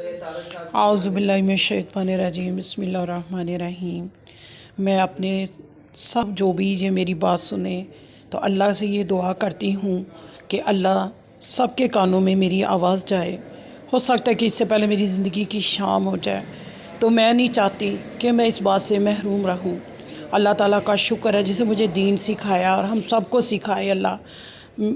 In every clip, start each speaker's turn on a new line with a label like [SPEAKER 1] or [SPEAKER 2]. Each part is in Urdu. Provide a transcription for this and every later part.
[SPEAKER 1] اعوذ باللہ من الشیطان الرجیم، بسم اللہ الرحمن الرحیم۔ میں اپنے سب جو بھی یہ میری بات سنیں تو اللہ سے یہ دعا کرتی ہوں کہ اللہ سب کے کانوں میں میری آواز جائے۔ ہو سکتا ہے کہ اس سے پہلے میری زندگی کی شام ہو جائے، تو میں نہیں چاہتی کہ میں اس بات سے محروم رہوں۔ اللہ تعالیٰ کا شکر ہے جسے مجھے دین سکھایا اور ہم سب کو سکھائے۔ اللہ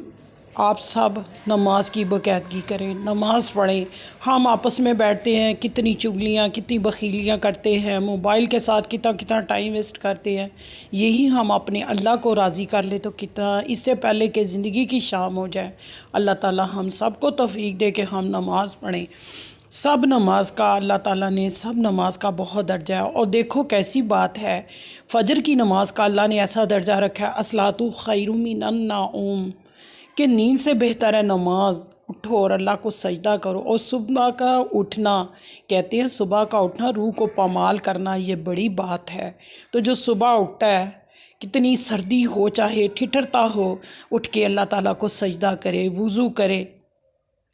[SPEAKER 1] آپ سب نماز کی باقاعدگی کریں، نماز پڑھیں۔ ہم آپس میں بیٹھتے ہیں، کتنی چغلیاں، کتنی بخیلیاں کرتے ہیں، موبائل کے ساتھ کتنا ٹائم ویسٹ کرتے ہیں۔ یہی ہم اپنے اللہ کو راضی کر لیں تو کتنا اس سے پہلے کہ زندگی کی شام ہو جائے، اللہ تعالیٰ ہم سب کو توفیق دے کہ ہم نماز پڑھیں۔ سب نماز کا اللہ تعالیٰ نے سب نماز کا بہت درجہ ہے، اور دیکھو کیسی بات ہے، فجر کی نماز کا اللہ نے ایسا درجہ رکھا ہے، الصلاۃ خیر من النوم، کہ نیند سے بہتر ہے نماز۔ اٹھو اور اللہ کو سجدہ کرو۔ اور صبح کا اٹھنا، کہتے ہیں صبح کا اٹھنا روح کو پامال کرنا، یہ بڑی بات ہے۔ تو جو صبح اٹھتا ہے، کتنی سردی ہو چاہے ٹھٹھرتا ہو، اٹھ کے اللہ تعالیٰ کو سجدہ کرے، وضو کرے،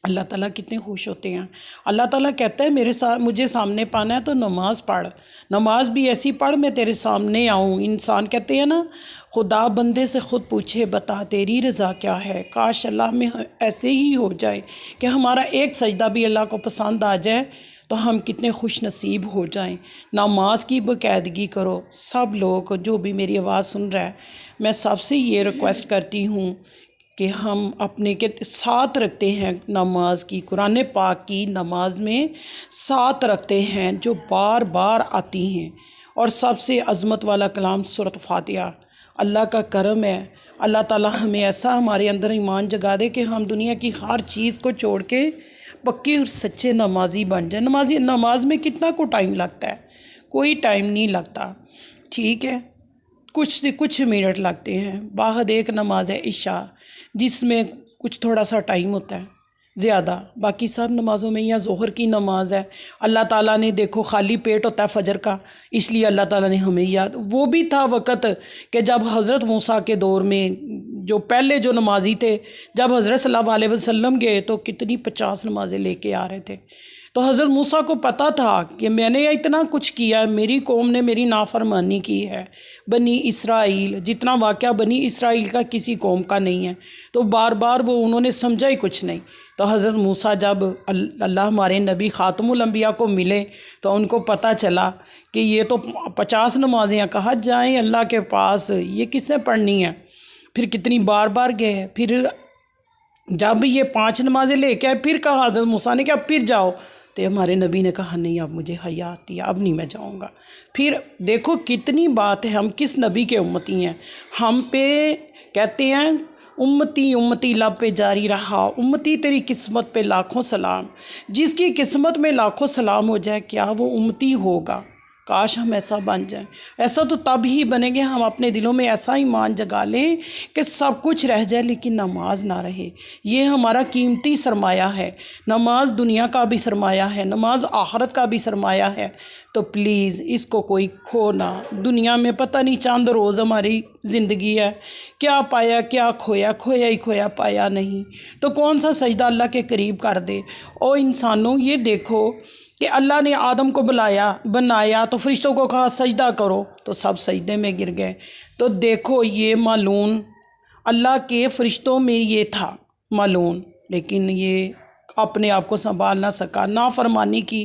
[SPEAKER 1] اللہ تعالیٰ کتنے خوش ہوتے ہیں۔ اللہ تعالیٰ کہتا ہے مجھے سامنے پانا ہے تو نماز پڑھ، نماز بھی ایسی پڑھ میں تیرے سامنے آؤں۔ انسان کہتے ہیں نا، خدا بندے سے خود پوچھے بتا تیری رضا کیا ہے۔ کاش اللہ میں ایسے ہی ہو جائے کہ ہمارا ایک سجدہ بھی اللہ کو پسند آ جائے تو ہم کتنے خوش نصیب ہو جائیں۔ نماز کی باقاعدگی کرو۔ سب لوگ جو بھی میری آواز سن رہا ہے، میں سب سے یہ ریکویسٹ کرتی ہوں کہ ہم اپنے کے ساتھ رکھتے ہیں نماز کی، قرآن پاک کی نماز میں ساتھ رکھتے ہیں جو بار بار آتی ہیں، اور سب سے عظمت والا کلام سورۃ فاتحہ۔ اللہ کا کرم ہے، اللہ تعالیٰ ہمیں ایسا ہمارے اندر ایمان جگا دے کہ ہم دنیا کی ہر چیز کو چھوڑ کے پکے اور سچے نمازی بن جائیں۔ نماز میں کتنا کو ٹائم لگتا ہے؟ کوئی ٹائم نہیں لگتا، ٹھیک ہے، کچھ سے کچھ منٹ لگتے ہیں۔ بعد ایک نماز ہے عشاء، جس میں کچھ تھوڑا سا ٹائم ہوتا ہے زیادہ، باقی سب نمازوں میں، یا ظہر کی نماز ہے، اللہ تعالیٰ نے دیکھو خالی پیٹ ہوتا ہے فجر کا، اس لیے اللہ تعالیٰ نے ہمیں یاد، وہ بھی تھا وقت کہ جب حضرت موسیٰ کے دور میں جو پہلے جو نمازی تھے، جب حضرت صلی اللہ علیہ وسلم گئے تو کتنی 50 نمازیں لے کے آ رہے تھے۔ تو حضرت موسیٰ کو پتہ تھا کہ میں نے اتنا کچھ کیا، میری قوم نے میری نافرمانی کی ہے۔ بنی اسرائیل، جتنا واقعہ بنی اسرائیل کا کسی قوم کا نہیں ہے، تو بار بار انہوں نے سمجھا ہی کچھ نہیں۔ تو حضرت موسیٰ جب اللہ ہمارے نبی خاتم الانبیاء کو ملے تو ان کو پتہ چلا کہ یہ تو 50 نمازیں ہیں، کہا جائیں اللہ کے پاس، یہ کس نے پڑھنی ہے؟ پھر کتنی بار بار گئے، پھر جب یہ 5 نمازیں لے کے آئے، پھر کہا حضرت موسیٰ نے کہ اب پھر جاؤ، تو ہمارے نبی نے کہا نہیں، اب مجھے حیا آتی ہے، اب نہیں میں جاؤں گا۔ پھر دیکھو کتنی بات ہے، ہم کس نبی کے امتی ہیں۔ ہم پہ کہتے ہیں امتی امتی لب پہ جاری رہا، امتی تیری قسمت پہ لاکھوں سلام۔ جس کی قسمت میں لاکھوں سلام ہو جائے، کیا وہ امتی ہوگا؟ کاش ہم ایسا بن جائیں۔ ایسا تو تب ہی بنیں گے ہم اپنے دلوں میں ایسا ایمان جگا لیں کہ سب کچھ رہ جائے لیکن نماز نہ رہے۔ یہ ہمارا قیمتی سرمایہ ہے۔ نماز دنیا کا بھی سرمایہ ہے، نماز آخرت کا بھی سرمایہ ہے۔ تو پلیز اس کو کوئی کھونا، دنیا میں پتہ نہیں چند روز ہماری زندگی ہے، کیا پایا کیا کھویا، کھویا ہی کھویا، پایا نہیں۔ تو کون سا سجدہ اللہ کے قریب کر دے۔ اور انسانوں یہ دیکھو کہ اللہ نے آدم کو بنایا تو فرشتوں کو کہا سجدہ کرو، تو سب سجدے میں گر گئے۔ تو دیکھو یہ معلوم اللہ کے فرشتوں میں یہ تھا معلوم، لیکن یہ اپنے آپ کو سنبھال نہ سکا، نافرمانی کی۔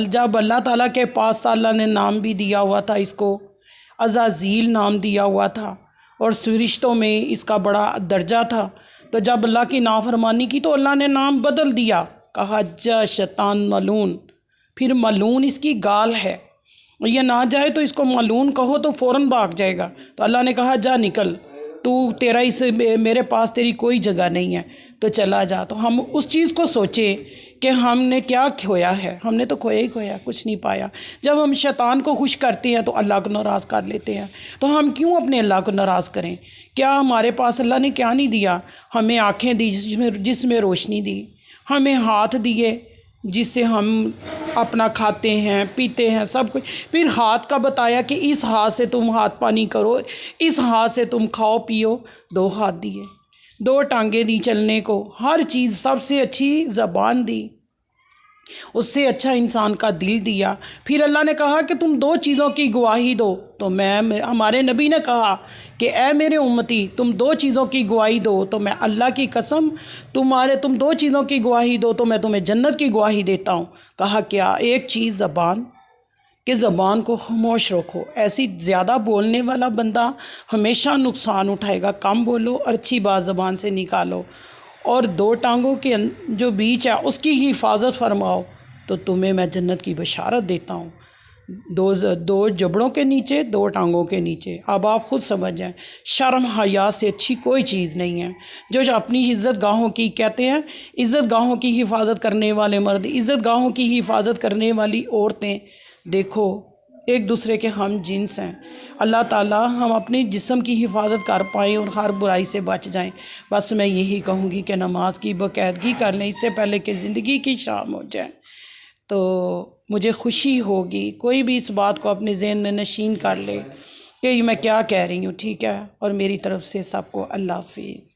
[SPEAKER 1] جب اللہ تعالیٰ کے پاس تھا، اللہ نے نام بھی دیا ہوا تھا، اس کو عزازیل نام دیا ہوا تھا، اور فرشتوں میں اس کا بڑا درجہ تھا۔ تو جب اللہ کی نافرمانی کی تو اللہ نے نام بدل دیا، کہا جا شیطان ملعون۔ پھر ملعون اس کی گال ہے، یہ نہ جائے تو اس کو ملعون کہو تو فوراً بھاگ جائے گا۔ تو اللہ نے کہا جا نکل، تیرا میرے پاس تیری کوئی جگہ نہیں ہے، تو چلا جا۔ تو ہم اس چیز کو سوچیں کہ ہم نے کیا کھویا ہے۔ ہم نے تو کھویا ہی کھویا، کچھ نہیں پایا۔ جب ہم شیطان کو خوش کرتے ہیں تو اللہ کو ناراض کر لیتے ہیں۔ تو ہم کیوں اپنے اللہ کو ناراض کریں؟ کیا ہمارے پاس اللہ نے کیا نہیں دیا؟ ہمیں آنکھیں دی جس میں روشنی دی، ہمیں ہاتھ دیے جس سے ہم اپنا کھاتے ہیں پیتے ہیں سب کچھ۔ پھر ہاتھ کا بتایا کہ اس ہاتھ سے تم ہاتھ پانی کرو، اس ہاتھ سے تم کھاؤ پیو۔ 2 ہاتھ دیے، 2 ٹانگیں دی چلنے کو، ہر چیز، سب سے اچھی زبان دی، اس سے اچھا انسان کا دل دیا۔ پھر اللہ نے کہا کہ تم دو چیزوں کی گواہی دو، تو ہمارے نبی نے کہا کہ اے میرے امتی تم دو چیزوں کی گواہی دو، تو میں اللہ کی قسم تم دو چیزوں کی گواہی دو تو میں تمہیں جنت کی گواہی دیتا ہوں۔ کہا کیا؟ ایک چیز زبان، کہ زبان کو خاموش رکھو، ایسی زیادہ بولنے والا بندہ ہمیشہ نقصان اٹھائے گا، کم بولو اور اچھی بات زبان سے نکالو، اور دو ٹانگوں کے جو بیچ ہے اس کی حفاظت فرماؤ تو تمہیں میں جنت کی بشارت دیتا ہوں۔ دو جبڑوں کے نیچے، دو ٹانگوں کے نیچے۔ اب آپ خود سمجھ جائیں، شرم حیا سے اچھی کوئی چیز نہیں ہے۔ جو اپنی عزت گاہوں کی کہتے ہیں، عزت گاہوں کی حفاظت کرنے والے مرد، عزت گاہوں کی حفاظت کرنے والی عورتیں، دیکھو ایک دوسرے کے ہم جنس ہیں۔ اللہ تعالیٰ ہم اپنے جسم کی حفاظت کر پائیں اور ہر برائی سے بچ جائیں۔ بس میں یہی کہوں گی کہ نماز کی باقاعدگی کر لیں اس سے پہلے کہ زندگی کی شام ہو جائے۔ تو مجھے خوشی ہوگی کوئی بھی اس بات کو اپنے ذہن میں نشین کر لے کہ میں کیا کہہ رہی ہوں، ٹھیک ہے؟ اور میری طرف سے سب کو اللہ حافظ۔